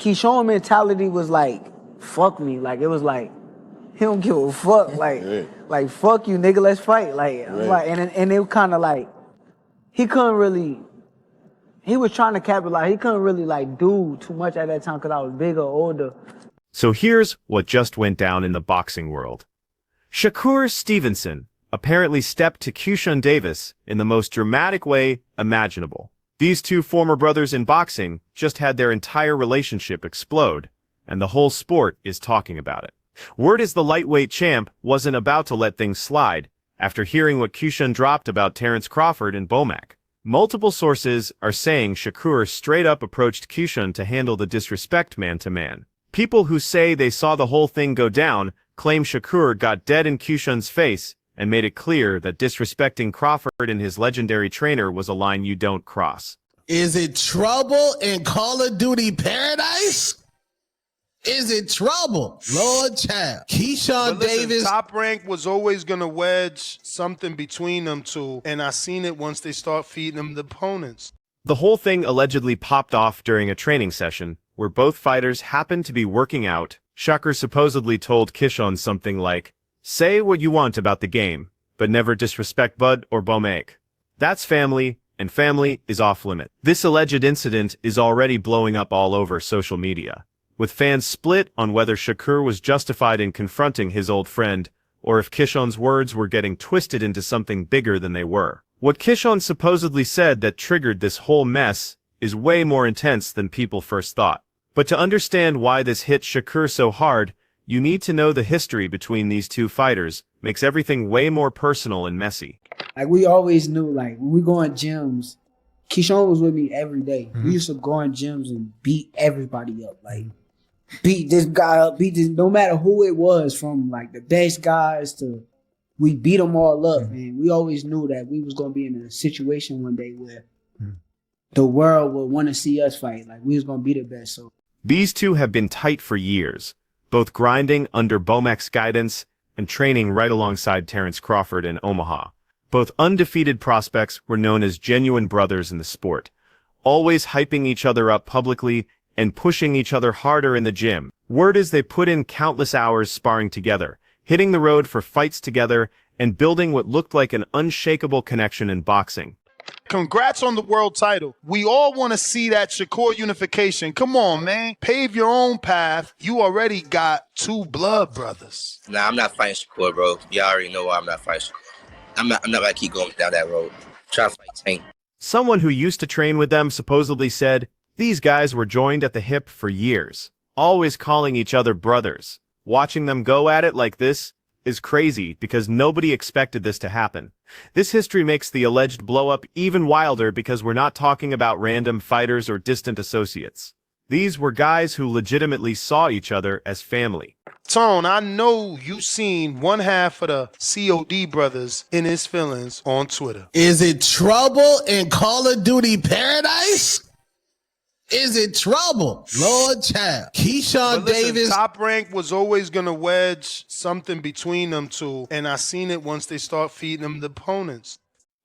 Keyshawn mentality was like, fuck me. Like, it was like, he don't give a fuck. Like fuck you, nigga, let's fight. Like, and it kind of like, he couldn't really, he was trying to capitalize. He couldn't really like do too much at that time because I was bigger, older. So here's what just went down in the boxing world. Shakur Stevenson apparently stepped to Keyshawn Davis in the most dramatic way imaginable. These two former brothers in boxing just had their entire relationship explode, and the whole sport is talking about it. Word is the lightweight champ wasn't about to let things slide after hearing what Keyshawn dropped about Terrence Crawford and Bomac. Multiple sources are saying Shakur straight up approached Keyshawn to handle the disrespect man-to-man. People who say they saw the whole thing go down claim Shakur got dead in Keyshawn's face and made it clear that disrespecting Crawford and his legendary trainer was a line you don't cross. Is it trouble in Call of Duty Paradise? Is it trouble? Lord child. Keyshawn Davis. Top Rank was always going to wedge something between them two, and I seen it once they start feeding them the opponents. The whole thing allegedly popped off during a training session where both fighters happened to be working out. Shakur supposedly told Keyshawn something like, "Say what you want about the game, but never disrespect Bud or Bomac. That's family, and family is off limit." This alleged incident is already blowing up all over social media, with fans split on whether Shakur was justified in confronting his old friend, or if Keyshawn's words were getting twisted into something bigger than they were. What Keyshawn supposedly said that triggered this whole mess is way more intense than people first thought. But to understand why this hit Shakur so hard, you need to know the history between these two fighters. Makes everything way more personal and messy. Like, we always knew, like, when we go in gyms, Keyshawn was with me every day. Mm-hmm. We used to go in gyms and beat everybody up. Like, beat this guy up, beat this, no matter who it was, from like the best guys to, we beat them all up. And we always knew that we was going to be in a situation one day where the world would want to see us fight. Like, we was going to be the best. So These two have been tight for years, both grinding under Bomac's guidance and training right alongside Terrence Crawford in Omaha. Both undefeated prospects were known as genuine brothers in the sport, always hyping each other up publicly and pushing each other harder in the gym. Word is they put in countless hours sparring together, hitting the road for fights together, and building what looked like an unshakable connection in boxing. Congrats on the world title. We all want to see that Shakur unification. Come on, man. Pave your own path. You already got two blood brothers. Nah, I'm not fighting Shakur, bro. Y'all already know why I'm not fighting Shakur. I'm not gonna keep going down that road. Try to fight Tank. Someone who used to train with them supposedly said, "These guys were joined at the hip for years, always calling each other brothers. Watching them go at it like this is crazy because nobody expected this to happen." This history makes the alleged blow-up even wilder because we're not talking about random fighters or distant associates. These were guys who legitimately saw each other as family. Tone, I know you seen one half of the COD brothers in his feelings on Twitter. Is it trouble in Call of Duty Paradise? Is it trouble? Lord child. Keyshawn Davis. Top Rank was always going to wedge something between them two, and I seen it once they start feeding them the opponents.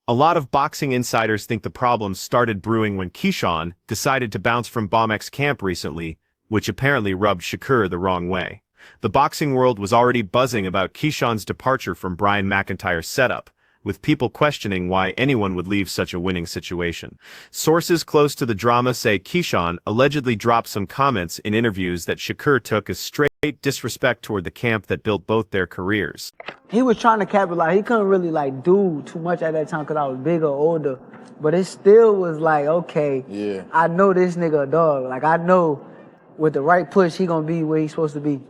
A lot of boxing insiders think the problem started brewing when Keyshawn decided to bounce from Bomac's camp recently, which apparently rubbed Shakur the wrong way. The boxing world was already buzzing about Keyshawn's departure from Brian McIntyre's setup, with people questioning why anyone would leave such a winning situation. Sources close to the drama say Keyshawn allegedly dropped some comments in interviews that Shakur took as straight disrespect toward the camp that built both their careers. he was trying to capitalize. He couldn't really like do too much at that time because I was bigger, older. But it still was like, okay, Yeah. I know this nigga a dog. Like, I know with the right push, he gonna be where he's supposed to be.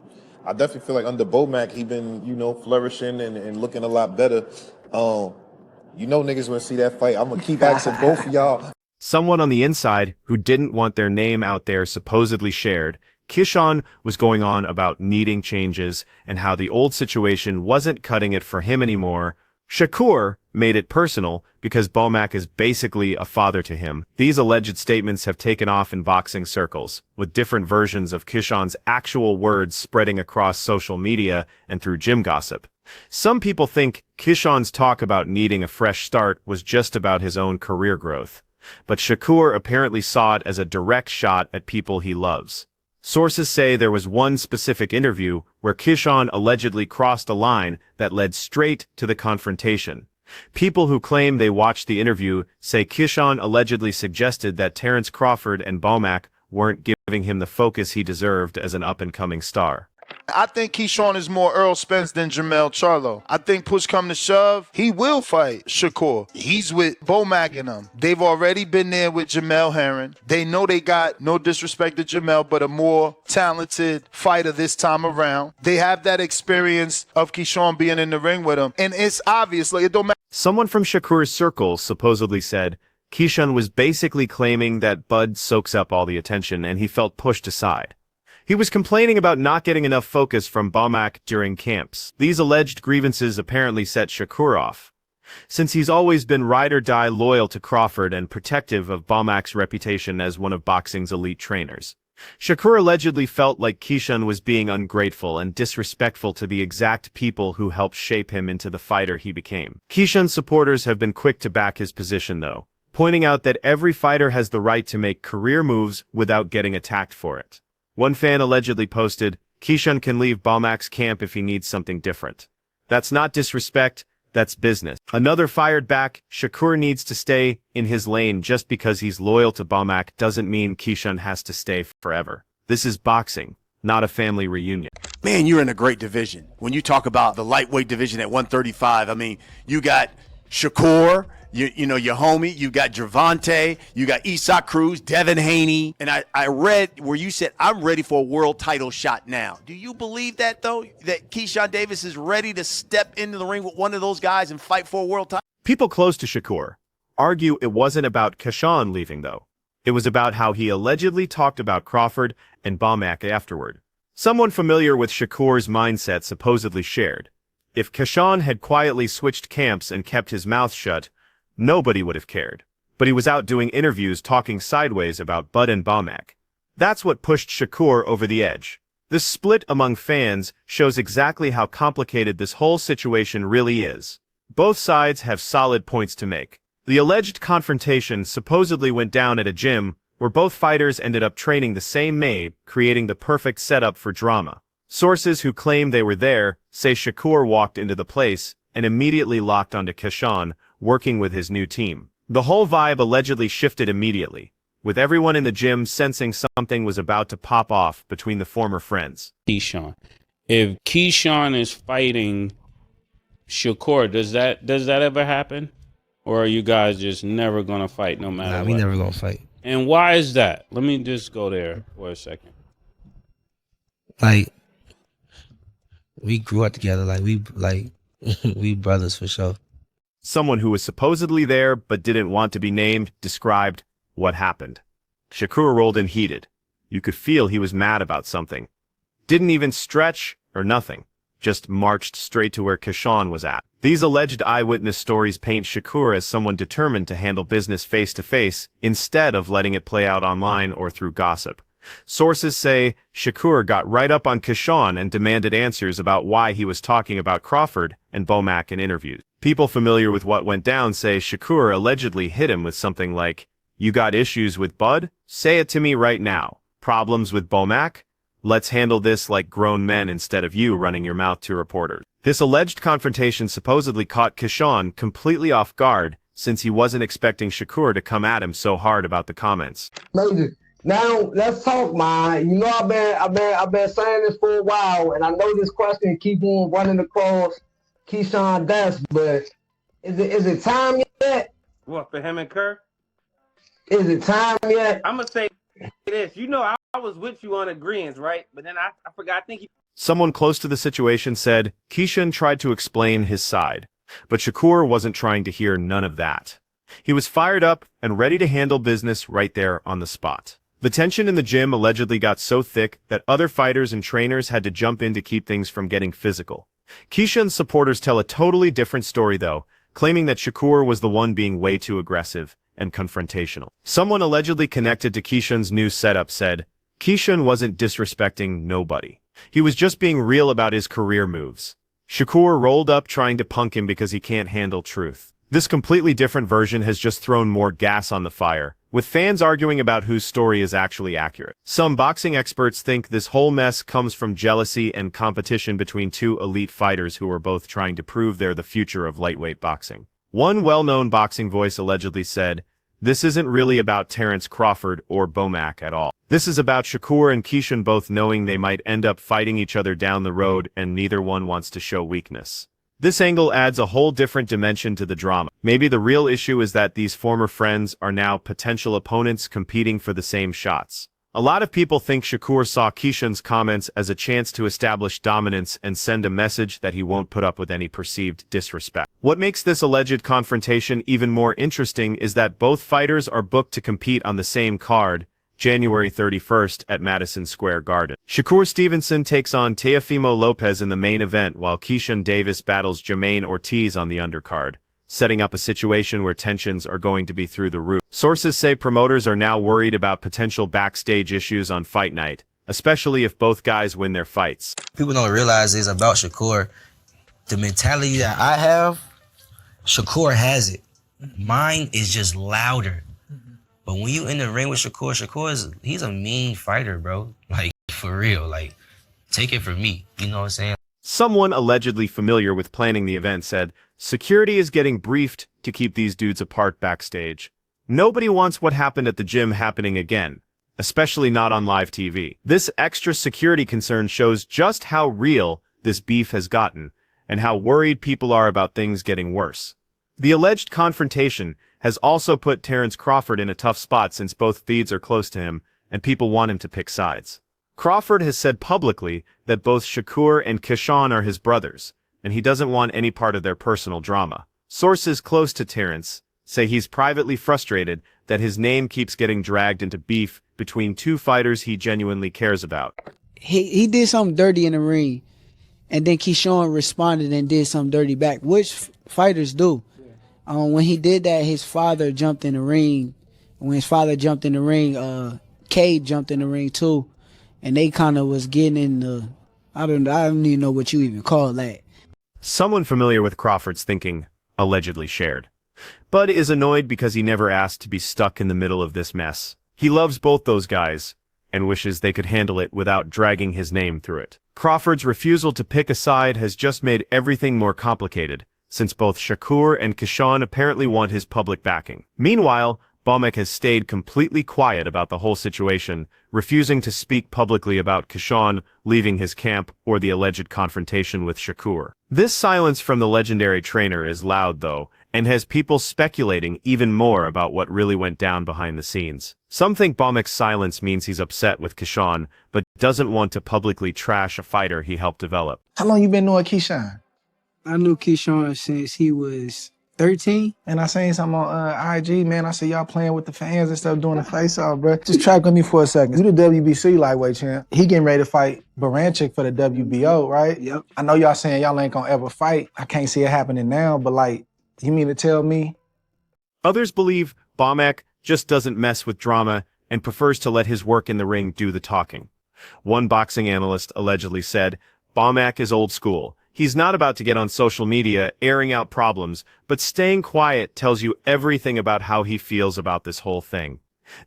I definitely feel like under Bomac, he been, flourishing and looking a lot better. Niggas want to see that fight. I'm going to keep asking both of y'all. Someone on the inside who didn't want their name out there supposedly shared, Keyshawn was going on about needing changes and how the old situation wasn't cutting it for him anymore. Shakur made it personal because Bomac is basically a father to him. These alleged statements have taken off in boxing circles, with different versions of Keyshawn's actual words spreading across social media and through gym gossip. Some people think Keyshawn's talk about needing a fresh start was just about his own career growth, but Shakur apparently saw it as a direct shot at people he loves. Sources say there was one specific interview where Keyshawn allegedly crossed a line that led straight to the confrontation. People who claim they watched the interview say Keyshawn allegedly suggested that Terrence Crawford and Bomac weren't giving him the focus he deserved as an up-and-coming star. I think Keyshawn is more Earl Spence than Jamel Charlo. I think push come to shove, he will fight Shakur. He's with Bomac and them. They've already been there with Jamel Herring. They know they got, no disrespect to Jamel, but a more talented fighter this time around. They have that experience of Keyshawn being in the ring with him. And it's obvious, like, it don't matter. Someone from Shakur's circle supposedly said Keyshawn was basically claiming that Bud soaks up all the attention and he felt pushed aside. He was complaining about not getting enough focus from Bomac during camps. These alleged grievances apparently set Shakur off, since he's always been ride-or-die loyal to Crawford and protective of Bomac's reputation as one of boxing's elite trainers. Shakur allegedly felt like Keyshawn was being ungrateful and disrespectful to the exact people who helped shape him into the fighter he became. Keyshawn's supporters have been quick to back his position, though, pointing out that every fighter has the right to make career moves without getting attacked for it. One fan allegedly posted, Keyshawn can leave Bomac's camp if he needs something different. That's not disrespect, that's business. Another fired back, Shakur needs to stay in his lane. Just because he's loyal to Bomac doesn't mean Keyshawn has to stay forever. This is boxing, not a family reunion. Man, you're in a great division. When you talk about the lightweight division at 135, I mean, you got Shakur, you know, your homie, you got Gervonta, you got Isak Cruz, Devin Haney, and I read where you said, I'm ready for a world title shot now. Do you believe that, though, that Keyshawn Davis is ready to step into the ring with one of those guys and fight for a world title? People close to Shakur argue it wasn't about Keyshawn leaving, though. It was about how he allegedly talked about Crawford and Bomac afterward. Someone familiar with Shakur's mindset supposedly shared, if Keyshawn had quietly switched camps and kept his mouth shut, nobody would have cared. But he was out doing interviews talking sideways about Bud and Bomac. That's what pushed Shakur over the edge. This split among fans shows exactly how complicated this whole situation really is. Both sides have solid points to make. The alleged confrontation supposedly went down at a gym where both fighters ended up training the same May, creating the perfect setup for drama. Sources who claim they were there say Shakur walked into the place and immediately locked onto Keyshawn, working with his new team. The whole vibe allegedly shifted immediately, with everyone in the gym sensing something was about to pop off between the former friends. Keyshawn. If Keyshawn is fighting Shakur, does that ever happen? Or are you guys just never gonna fight no matter what? We never gonna fight. And why is that? Let me just go there for a second. Like, we grew up together, we brothers for sure. Someone who was supposedly there but didn't want to be named described what happened. Shakur rolled in heated. You could feel he was mad about something. Didn't even stretch or nothing. Just marched straight to where Keyshawn was at. These alleged eyewitness stories paint Shakur as someone determined to handle business face-to-face instead of letting it play out online or through gossip. Sources say Shakur got right up on Keyshawn and demanded answers about why he was talking about Crawford and Bomac in interviews. People familiar with what went down say Shakur allegedly hit him with something like, "You got issues with Bud? Say it to me right now. Problems with Bomac? Let's handle this like grown men instead of you running your mouth to reporters." This alleged confrontation supposedly caught Keyshawn completely off guard since he wasn't expecting Shakur to come at him so hard about the comments. Now let's talk, man. You know I've been saying this for a while, and I know this question keep on running across Keyshawn desk, but is it time yet? What, for him and Kerr? Is it time yet? I'm gonna say this. You know, I was with you on agreeance, right? But then I forgot. I think Someone close to the situation said Keyshawn tried to explain his side, but Shakur wasn't trying to hear none of that. He was fired up and ready to handle business right there on the spot. The tension in the gym allegedly got so thick that other fighters and trainers had to jump in to keep things from getting physical. Keyshawn's supporters tell a totally different story, though, claiming that Shakur was the one being way too aggressive and confrontational. Someone allegedly connected to Keyshawn's new setup said, Keyshawn wasn't disrespecting nobody. He was just being real about his career moves. Shakur rolled up trying to punk him because he can't handle truth. This completely different version has just thrown more gas on the fire, with fans arguing about whose story is actually accurate. Some boxing experts think this whole mess comes from jealousy and competition between two elite fighters who are both trying to prove they're the future of lightweight boxing. One well-known boxing voice allegedly said, "This isn't really about Terence Crawford or Bomac at all. This is about Shakur and Keyshawn both knowing they might end up fighting each other down the road and neither one wants to show weakness." This angle adds a whole different dimension to the drama. Maybe the real issue is that these former friends are now potential opponents competing for the same shots. A lot of people think Shakur saw Keyshawn's comments as a chance to establish dominance and send a message that he won't put up with any perceived disrespect. What makes this alleged confrontation even more interesting is that both fighters are booked to compete on the same card, January 31st at Madison Square Garden. Shakur Stevenson takes on Teofimo Lopez in the main event while Keyshawn Davis battles Jermaine Ortiz on the undercard, setting up a situation where tensions are going to be through the roof. Sources say promoters are now worried about potential backstage issues on fight night, especially if both guys win their fights. People don't realize is about Shakur. The mentality that I have, Shakur has it. Mine is just louder. But when you in the ring with Shakur, he's a mean fighter, bro. Like, for real. Like, take it from me. You know what I'm saying? Someone allegedly familiar with planning the event said, "Security is getting briefed to keep these dudes apart backstage. Nobody wants what happened at the gym happening again, especially not on live TV." This extra security concern shows just how real this beef has gotten and how worried people are about things getting worse. The alleged confrontation has also put Terence Crawford in a tough spot since both feeds are close to him and people want him to pick sides. Crawford has said publicly that both Shakur and Keyshawn are his brothers, and he doesn't want any part of their personal drama. Sources close to Terence say he's privately frustrated that his name keeps getting dragged into beef between two fighters he genuinely cares about. He did something dirty in the ring, and then Keyshawn responded and did something dirty back, which fighters do. When he did that, his father jumped in the ring. When his father jumped in the ring, Cade jumped in the ring too, and they kind of was getting in the, I don't even know what you even call that. Someone familiar with Crawford's thinking allegedly shared. Bud is annoyed because he never asked to be stuck in the middle of this mess. He loves both those guys and wishes they could handle it without dragging his name through it. Crawford's refusal to pick a side has just made everything more complicated, since both Shakur and Keyshawn apparently want his public backing. Meanwhile, Bomac has stayed completely quiet about the whole situation, refusing to speak publicly about Keyshawn leaving his camp or the alleged confrontation with Shakur. This silence from the legendary trainer is loud, though, and has people speculating even more about what really went down behind the scenes. Some think Bomac's silence means he's upset with Keyshawn, but doesn't want to publicly trash a fighter he helped develop. How long you been knowing Keyshawn? I knew Keyshawn since he was 13. And I seen something on IG, man. I see y'all playing with the fans and stuff, doing the face-off, bro. Just track with me for a second. You the WBC lightweight champ. He getting ready to fight Baranchik for the WBO, right? Yep. I know y'all saying y'all ain't gonna ever fight. I can't see it happening now, but like, you mean to tell me? Others believe Bomac just doesn't mess with drama and prefers to let his work in the ring do the talking. One boxing analyst allegedly said, "Bomac is old school. He's not about to get on social media airing out problems, but staying quiet tells you everything about how he feels about this whole thing."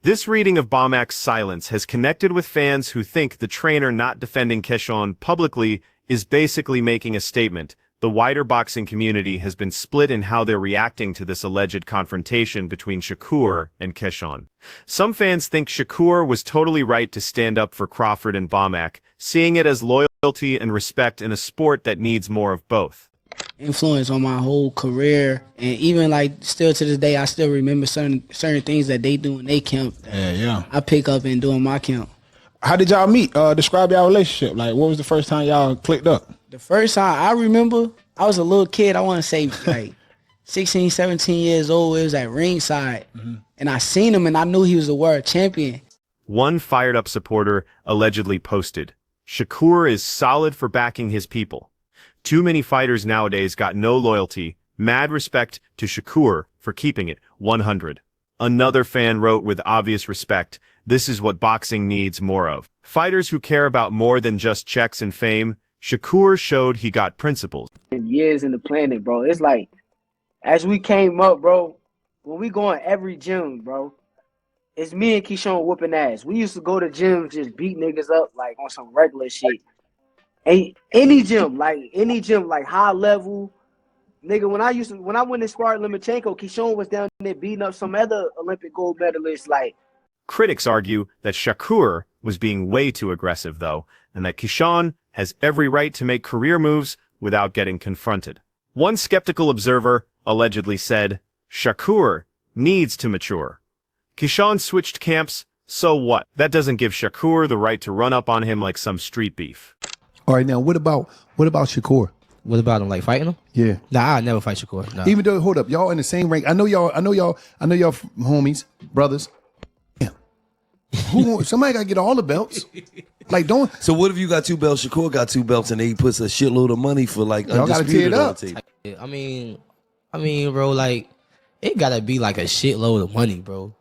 This reading of Bomac's silence has connected with fans who think the trainer not defending Keyshawn publicly is basically making a statement. The wider boxing community has been split in how they're reacting to this alleged confrontation between Shakur and Keyshawn. Some fans think Shakur was totally right to stand up for Crawford and Bomac, seeing it as loyalty and respect in a sport that needs more of both. Influence on my whole career, and even like still to this day, I still remember certain things that they do in their camp. Yeah. I pick up and do in my camp. How did y'all meet? Describe y'all relationship. Like, what was the first time y'all clicked up? The first time I remember, I was a little kid. I want to say like 16, 17 years old. It was at ringside, and I seen him, and I knew he was a world champion. One fired-up supporter allegedly posted, "Shakur is solid for backing his people. Too many fighters nowadays got no loyalty. Mad respect to Shakur for keeping it 100. Another fan wrote with obvious respect, "This is what boxing needs more of. Fighters who care about more than just checks and fame. Shakur showed he got principles." Years in the planet, bro. It's like as we came up, bro, when we go in every gym, bro, it's me and Keyshawn whooping ass. We used to go to gyms, just beat niggas up like on some regular shit. Any gym, like high level, nigga. When I went to spar Lomachenko, Keyshawn was down there beating up some other Olympic gold medalists. Like, Critics argue that Shakur was being way too aggressive, though, and that Keyshawn has every right to make career moves without getting confronted. One skeptical observer allegedly said, Shakur needs to mature. Keyshawn switched camps, so what? That doesn't give Shakur the right to run up on him like some street beef. All right, now what about Shakur? What about him? Like fighting him? Yeah. Nah, I never fight Shakur. Nah. Even though, hold up, y'all in the same rank. I know y'all homies, brothers. Yeah. Somebody gotta get all the belts. Like, don't. So what if you got 2 belts? Shakur got 2 belts, and he puts a shitload of money for like y'all gotta tear it up. I mean, bro, like it gotta be like a shitload of money, bro.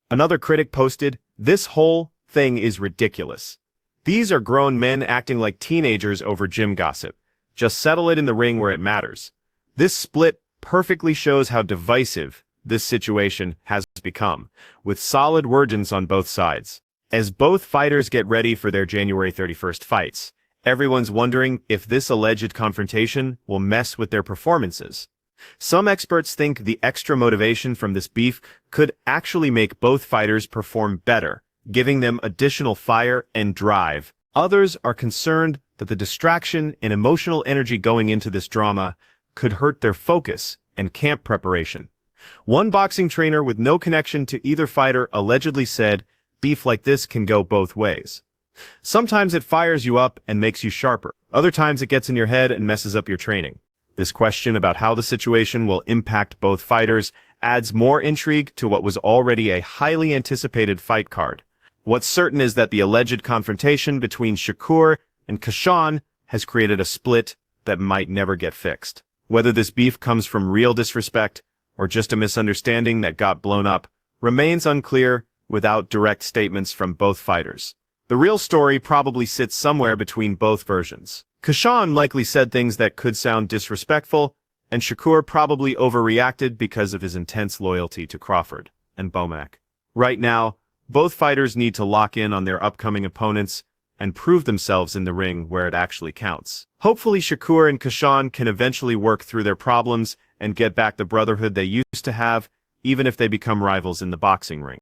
Another critic posted, "This whole thing is ridiculous. These are grown men acting like teenagers over gym gossip. Just settle it in the ring where it matters." This split perfectly shows how divisive this situation has become, with solid wordings on both sides. As both fighters get ready for their January 31st fights, everyone's wondering if this alleged confrontation will mess with their performances. Some experts think the extra motivation from this beef could actually make both fighters perform better, giving them additional fire and drive. Others are concerned that the distraction and emotional energy going into this drama could hurt their focus and camp preparation. One boxing trainer with no connection to either fighter allegedly said, "Beef like this can go both ways. Sometimes it fires you up and makes you sharper. Other times it gets in your head and messes up your training." This question about how the situation will impact both fighters adds more intrigue to what was already a highly anticipated fight card. What's certain is that the alleged confrontation between Shakur and Keyshawn has created a split that might never get fixed. Whether this beef comes from real disrespect or just a misunderstanding that got blown up remains unclear without direct statements from both fighters. The real story probably sits somewhere between both versions. Keyshawn likely said things that could sound disrespectful, and Shakur probably overreacted because of his intense loyalty to Crawford and Bomac. Right now, both fighters need to lock in on their upcoming opponents and prove themselves in the ring where it actually counts. Hopefully Shakur and Keyshawn can eventually work through their problems and get back the brotherhood they used to have, even if they become rivals in the boxing ring.